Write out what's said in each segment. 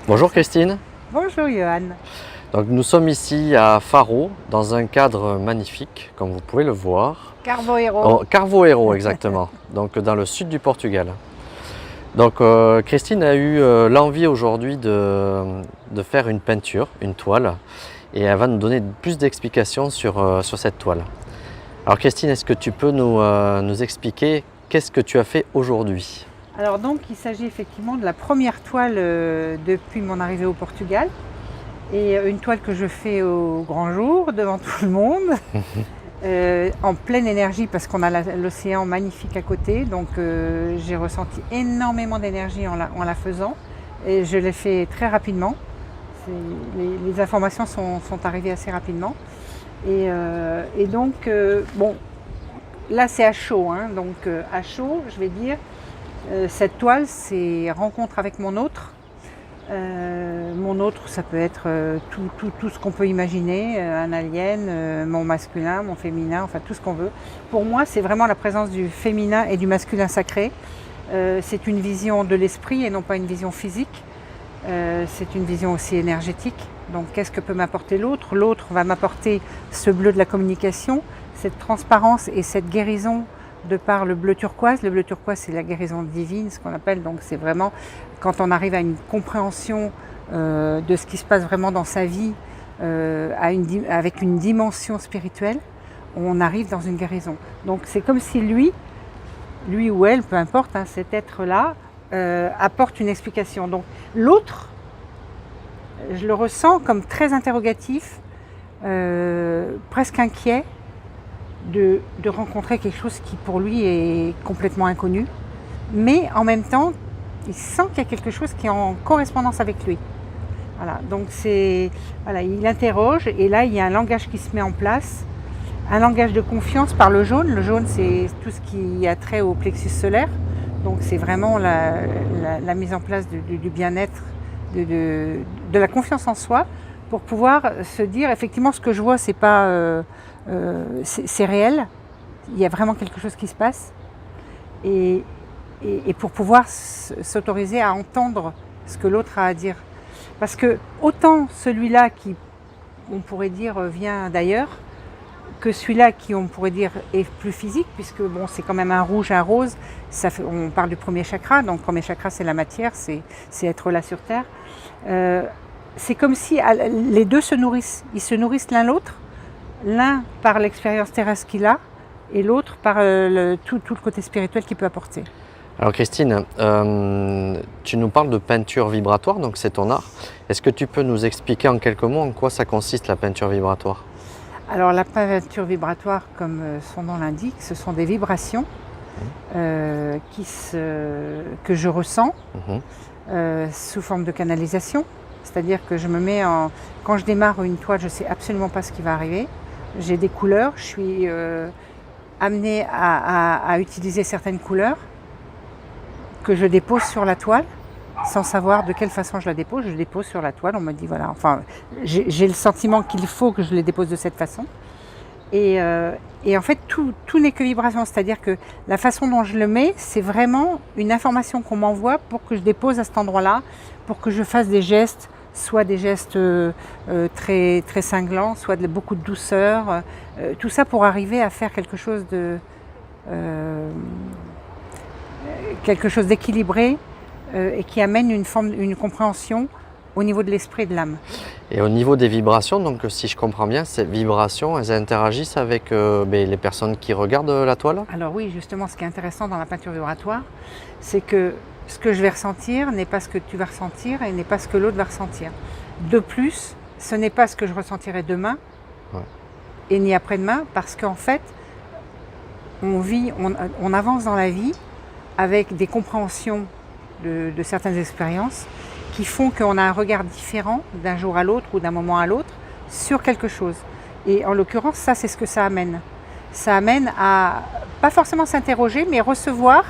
Bonjour Christine. Bonjour Johan. Donc nous sommes ici à Faro dans un cadre magnifique comme vous pouvez le voir. Carvoero. Carvoeiro exactement, donc dans le sud du Portugal. Donc Christine a eu l'envie aujourd'hui de faire une peinture, une toile, et elle va nous donner plus d'explications sur cette toile. Alors Christine, est-ce que tu peux nous expliquer qu'est-ce que tu as fait aujourd'hui? Alors donc il s'agit effectivement de la première toile depuis mon arrivée au Portugal. Et une toile que je fais au grand jour, devant tout le monde, en pleine énergie parce qu'on a l'océan magnifique à côté. Donc j'ai ressenti énormément d'énergie en la faisant et je l'ai fait très rapidement. Les informations sont arrivées assez rapidement. Et donc, bon, là c'est à chaud. Hein, donc à chaud, je vais dire, cette toile c'est rencontre avec mon autre. Mon autre, ça peut être tout ce qu'on peut imaginer, un alien, mon masculin, mon féminin, enfin tout ce qu'on veut. Pour moi, c'est vraiment la présence du féminin et du masculin sacré. C'est une vision de l'esprit et non pas une vision physique. C'est une vision aussi énergétique. Donc qu'est-ce que peut m'apporter l'autre? L'autre va m'apporter ce bleu de la communication, cette transparence et cette guérison de par le bleu turquoise. Le bleu turquoise, c'est la guérison divine, ce qu'on appelle. Donc c'est vraiment quand on arrive à une compréhension de ce qui se passe vraiment dans sa vie, avec une dimension spirituelle, on arrive dans une guérison. Donc c'est comme si lui ou elle, peu importe, hein, cet être-là, apporte une explication. Donc l'autre, je le ressens comme très interrogatif, presque inquiet, de rencontrer quelque chose qui pour lui est complètement inconnu, mais en même temps il sent qu'il y a quelque chose qui est en correspondance avec lui. Voilà, donc voilà, il interroge et là il y a un langage qui se met en place, un langage de confiance par le jaune. Le jaune, c'est tout ce qui a trait au plexus solaire, donc c'est vraiment la mise en place du bien-être, de la confiance en soi, pour pouvoir se dire effectivement ce que je vois c'est pas c'est réel, il y a vraiment quelque chose qui se passe, et pour pouvoir s'autoriser à entendre ce que l'autre a à dire. Parce que autant celui-là qui, on pourrait dire, vient d'ailleurs, que celui-là qui, on pourrait dire, est plus physique, puisque bon, c'est quand même un rouge, un rose, on parle du premier chakra, donc le premier chakra c'est la matière, c'est être là sur Terre. C'est comme si les deux se nourrissent, ils se nourrissent l'un l'autre, l'un par l'expérience terrestre qu'il a, et l'autre par tout le côté spirituel qu'il peut apporter. Alors Christine, tu nous parles de peinture vibratoire, donc c'est ton art. Est-ce que tu peux nous expliquer en quelques mots en quoi ça consiste la peinture vibratoire? Alors la peinture vibratoire, comme son nom l'indique, ce sont des vibrations que je ressens sous forme de canalisation. C'est-à-dire que je me mets quand je démarre une toile, je ne sais absolument pas ce qui va arriver. J'ai des couleurs, je suis amenée à utiliser certaines couleurs que je dépose sur la toile, sans savoir de quelle façon je la dépose. Je dépose sur la toile, on me dit voilà, enfin j'ai le sentiment qu'il faut que je les dépose de cette façon. Et en fait tout n'est que vibration, c'est-à-dire que la façon dont je le mets, c'est vraiment une information qu'on m'envoie pour que je dépose à cet endroit-là, pour que je fasse des gestes, soit des gestes très, très cinglants, soit beaucoup de douceur, tout ça pour arriver à faire quelque chose d'équilibré et qui amène une compréhension au niveau de l'esprit et de l'âme. Et au niveau des vibrations, donc si je comprends bien, ces vibrations, elles interagissent avec les personnes qui regardent la toile? Alors oui, justement, ce qui est intéressant dans la peinture vibratoire, c'est que ce que je vais ressentir n'est pas ce que tu vas ressentir et n'est pas ce que l'autre va ressentir. De plus, ce n'est pas ce que je ressentirai demain et ni après-demain, parce qu'en fait, on avance dans la vie avec des compréhensions de certaines expériences qui font qu'on a un regard différent d'un jour à l'autre ou d'un moment à l'autre sur quelque chose. Et en l'occurrence, ça, c'est ce que ça amène. Ça amène à, pas forcément s'interroger, mais recevoir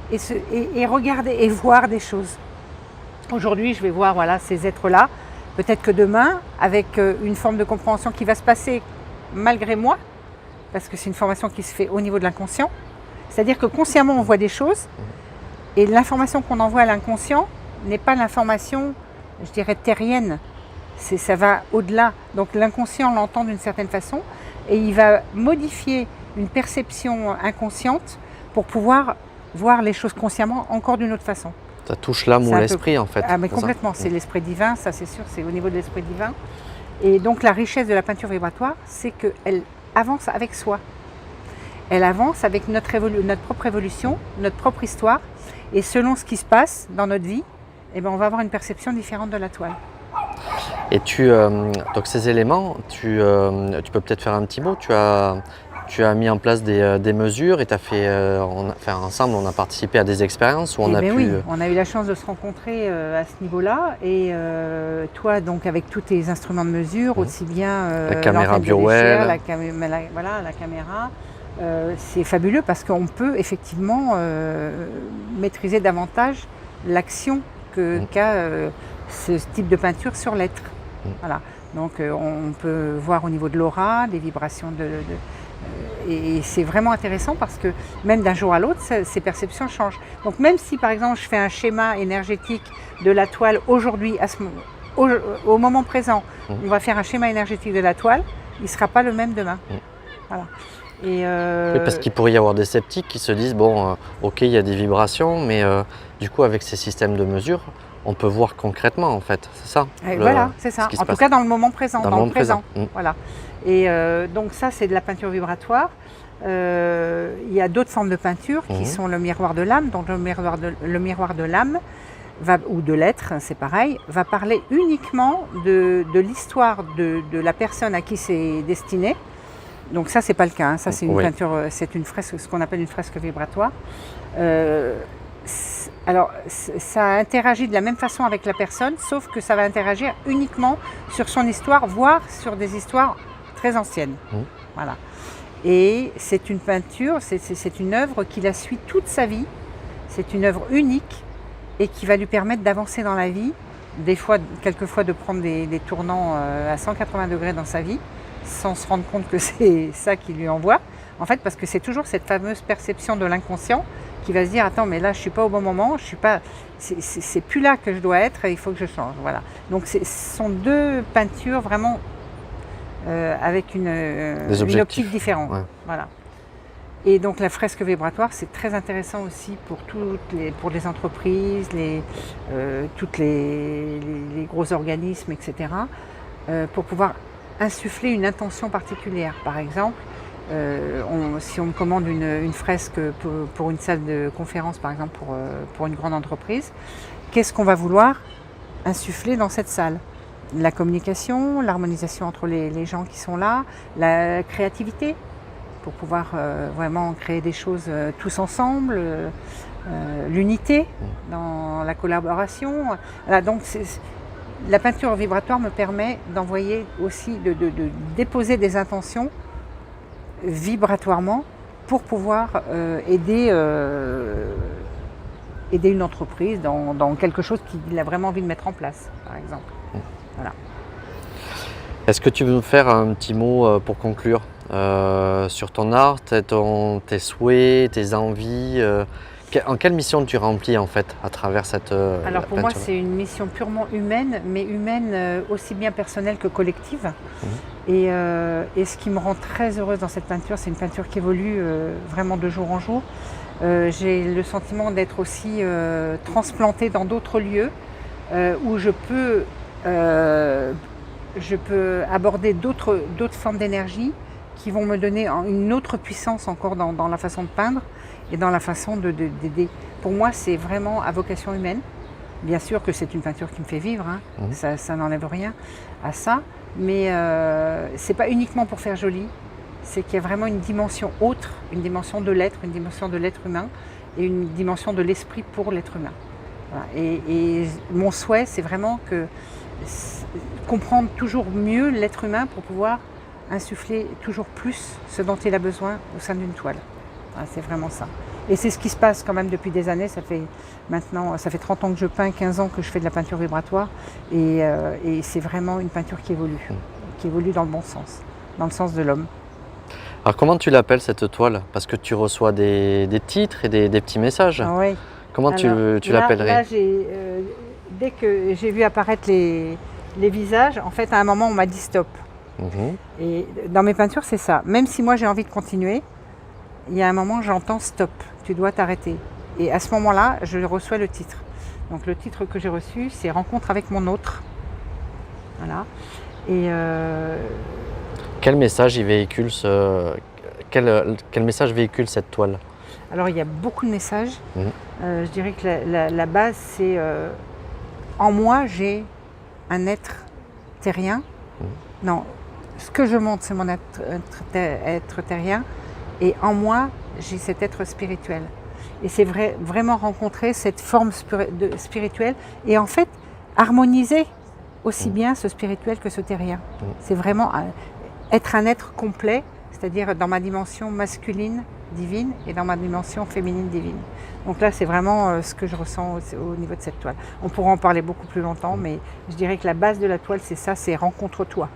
et regarder et voir des choses. Aujourd'hui, je vais voir voilà, ces êtres-là. Peut-être que demain, avec une forme de compréhension qui va se passer malgré moi, parce que c'est une formation qui se fait au niveau de l'inconscient, c'est-à-dire que consciemment, on voit des choses, et l'information qu'on envoie à l'inconscient n'est pas l'information je dirais, terrienne. Ça va au-delà. Donc l'inconscient l'entend d'une certaine façon et il va modifier une perception inconsciente pour pouvoir voir les choses consciemment encore d'une autre façon. Ça touche l'âme ou l'esprit en fait. Ah mais complètement, c'est l'esprit divin, ça c'est sûr, c'est au niveau de l'esprit divin. Et donc la richesse de la peinture vibratoire, c'est qu'elle avance avec soi. Elle avance avec notre propre évolution, notre propre histoire. Et selon ce qui se passe dans notre vie, eh ben, on va avoir une perception différente de la toile. Et donc ces éléments, tu peux peut-être faire un petit mot. Tu as mis en place des mesures et tu as fait, ensemble, on a participé à des expériences où on a pu. Oui, on a eu la chance de se rencontrer à ce niveau-là. Et toi, donc avec tous tes instruments de mesure, aussi bien la caméra Burwell, la caméra. C'est fabuleux parce qu'on peut effectivement maîtriser davantage l'action qu'a ce type de peinture sur l'être. Voilà. Donc on peut voir au niveau de l'aura, des vibrations et c'est vraiment intéressant parce que même d'un jour à l'autre, ces perceptions changent. Donc même si par exemple je fais un schéma énergétique de la toile aujourd'hui, au moment présent, on va faire un schéma énergétique de la toile, il ne sera pas le même demain. Voilà. Oui, parce qu'il pourrait y avoir des sceptiques qui se disent bon, ok, il y a des vibrations, mais du coup, avec ces systèmes de mesure, on peut voir concrètement en fait, c'est ça. Voilà, c'est ça. En tout cas, dans le moment présent, dans le présent. Voilà. Et donc ça, c'est de la peinture vibratoire. Il y a d'autres formes de peinture qui sont le miroir de l'âme. Donc le miroir de l'âme ou de l'être, c'est pareil, va parler uniquement de l'histoire de la personne à qui c'est destiné. Donc ça, c'est pas le cas. Hein. Ça, c'est une peinture, c'est une fresque, ce qu'on appelle une fresque vibratoire. Alors, ça interagit de la même façon avec la personne, sauf que ça va interagir uniquement sur son histoire, voire sur des histoires très anciennes. Voilà. Et c'est une peinture, c'est une œuvre qui la suit toute sa vie. C'est une œuvre unique et qui va lui permettre d'avancer dans la vie, quelquefois de prendre des tournants à 180 degrés dans sa vie, sans se rendre compte que c'est ça qui lui envoie. En fait, parce que c'est toujours cette fameuse perception de l'inconscient qui va se dire attends, mais là je suis pas au bon moment, c'est plus là que je dois être et il faut que je change. Voilà. Donc ce sont deux peintures vraiment avec une optique différente. Ouais. Voilà. Et donc la fresque vibratoire, c'est très intéressant aussi pour les entreprises, tous les gros organismes, etc. Pour pouvoir insuffler une intention particulière. Par exemple, si on me commande une fresque pour une salle de conférence, par exemple pour une grande entreprise, qu'est-ce qu'on va vouloir insuffler dans cette salle? La communication, l'harmonisation entre les gens qui sont là, la créativité, pour pouvoir vraiment créer des choses tous ensemble, l'unité dans la collaboration. Voilà, donc la peinture vibratoire me permet d'envoyer aussi, de déposer des intentions vibratoirement pour pouvoir aider une entreprise dans quelque chose qu'il a vraiment envie de mettre en place, par exemple. Voilà. Est-ce que tu veux nous faire un petit mot pour conclure sur ton art, tes souhaits, tes envies en quelle mission tu remplis en fait à travers cette Alors pour moi c'est une mission purement humaine, mais humaine aussi bien personnelle que collective. Et ce qui me rend très heureuse dans cette peinture, c'est une peinture qui évolue vraiment de jour en jour. J'ai le sentiment d'être aussi transplantée dans d'autres lieux où je peux aborder d'autres formes d'énergie qui vont me donner une autre puissance encore dans la façon de peindre et dans la façon d'aider. Pour moi, c'est vraiment à vocation humaine. Bien sûr que c'est une peinture qui me fait vivre, hein. Ça n'enlève rien à ça, mais c'est pas uniquement pour faire joli, c'est qu'il y a vraiment une dimension autre, une dimension de l'être, une dimension de l'être humain et une dimension de l'esprit pour l'être humain. Voilà. Et mon souhait, c'est vraiment comprendre toujours mieux l'être humain pour pouvoir insuffler toujours plus ce dont il a besoin au sein d'une toile. Voilà, c'est vraiment ça. Et c'est ce qui se passe quand même depuis des années. Ça fait 30 ans que je peins, 15 ans que je fais de la peinture vibratoire. Et c'est vraiment une peinture qui évolue dans le bon sens, dans le sens de l'homme. Alors comment tu l'appelles cette toile? Parce que tu reçois des titres et des petits messages. Oui. Comment tu l'appellerais? Là, dès que j'ai vu apparaître les visages, en fait, à un moment, on m'a dit stop. Et dans mes peintures, c'est ça. Même si moi, j'ai envie de continuer, il y a un moment, j'entends stop, tu dois t'arrêter. Et à ce moment-là, je reçois le titre. Donc le titre que j'ai reçu, c'est Rencontre avec mon autre. Voilà. Et quel message il véhicule quel message véhicule cette toile? alors, il y a beaucoup de messages. Je dirais que la base, c'est en moi, j'ai un être terrien. Non, ce que je montre, c'est mon être terrien. Et en moi, j'ai cet être spirituel. Et c'est vraiment rencontrer cette forme spirituelle et en fait, harmoniser aussi bien ce spirituel que ce terrien. C'est vraiment être un être complet, c'est-à-dire dans ma dimension masculine divine et dans ma dimension féminine divine. Donc là, c'est vraiment ce que je ressens au niveau de cette toile. On pourra en parler beaucoup plus longtemps, mais je dirais que la base de la toile, c'est ça, c'est rencontre-toi.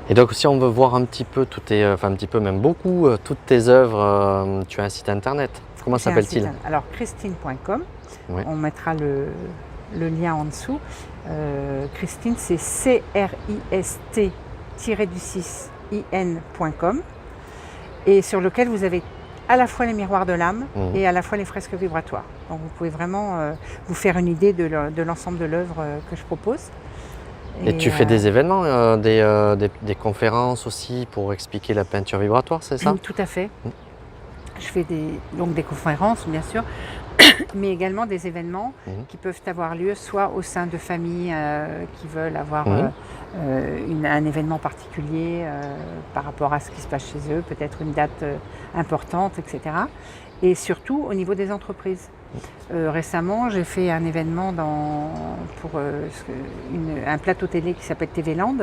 Et donc si on veut voir un petit peu enfin un petit peu même beaucoup, toutes tes œuvres, tu as un site internet. Comment s'appelle-t-il? Alors christine.com, Ouais. on mettra le lien en dessous. Christine, c'est CRIST-in.com et sur lequel vous avez à la fois les miroirs de l'âme et à la fois les fresques vibratoires. Donc vous pouvez vraiment vous faire une idée de l'ensemble de l'œuvre que je propose. Et tu fais des événements, des conférences aussi pour expliquer la peinture vibratoire, c'est ça? Tout à fait. Je fais donc des conférences, bien sûr, mais également des événements qui peuvent avoir lieu soit au sein de familles qui veulent avoir un événement particulier par rapport à ce qui se passe chez eux, peut-être une date importante, etc. Et surtout au niveau des entreprises. Récemment, j'ai fait un événement pour un plateau télé qui s'appelle TV Land.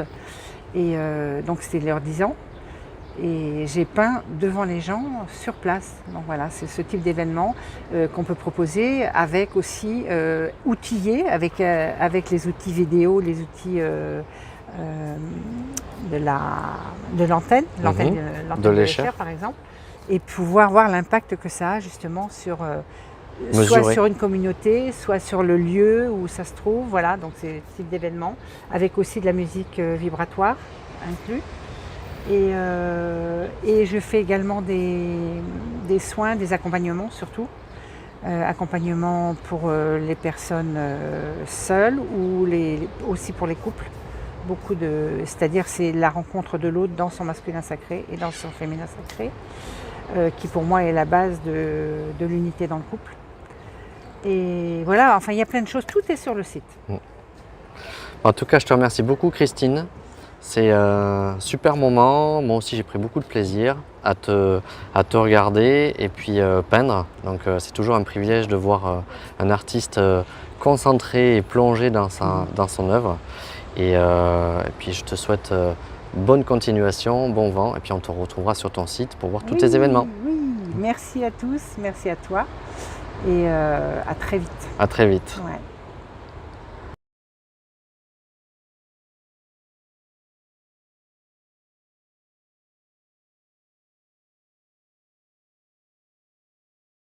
Et donc c'était leurs 10 ans. Et j'ai peint devant les gens sur place. Donc voilà, c'est ce type d'événement qu'on peut proposer avec aussi outillé, avec les outils vidéo, les outils de l'antenne, de l'échelle par exemple, et pouvoir voir l'impact que ça a justement sur soit sur une communauté, soit sur le lieu où ça se trouve. Voilà, donc c'est ce type d'événement, avec aussi de la musique vibratoire inclus. Et je fais également des soins, des accompagnements surtout. Accompagnement pour les personnes seules ou aussi pour les couples. C'est-à-dire c'est la rencontre de l'autre dans son masculin sacré et dans son féminin sacré, qui pour moi est la base de l'unité dans le couple. Et voilà, enfin il y a plein de choses, tout est sur le site. En tout cas, je te remercie beaucoup Christine. C'est un super moment. Moi aussi, j'ai pris beaucoup de plaisir à te regarder et puis peindre. Donc, c'est toujours un privilège de voir un artiste concentré et plongé dans son œuvre. Et puis, je te souhaite bonne continuation, bon vent. Et puis, on te retrouvera sur ton site pour voir tous tes événements. Oui, merci à tous, merci à toi. Et à très vite. À très vite. Ouais.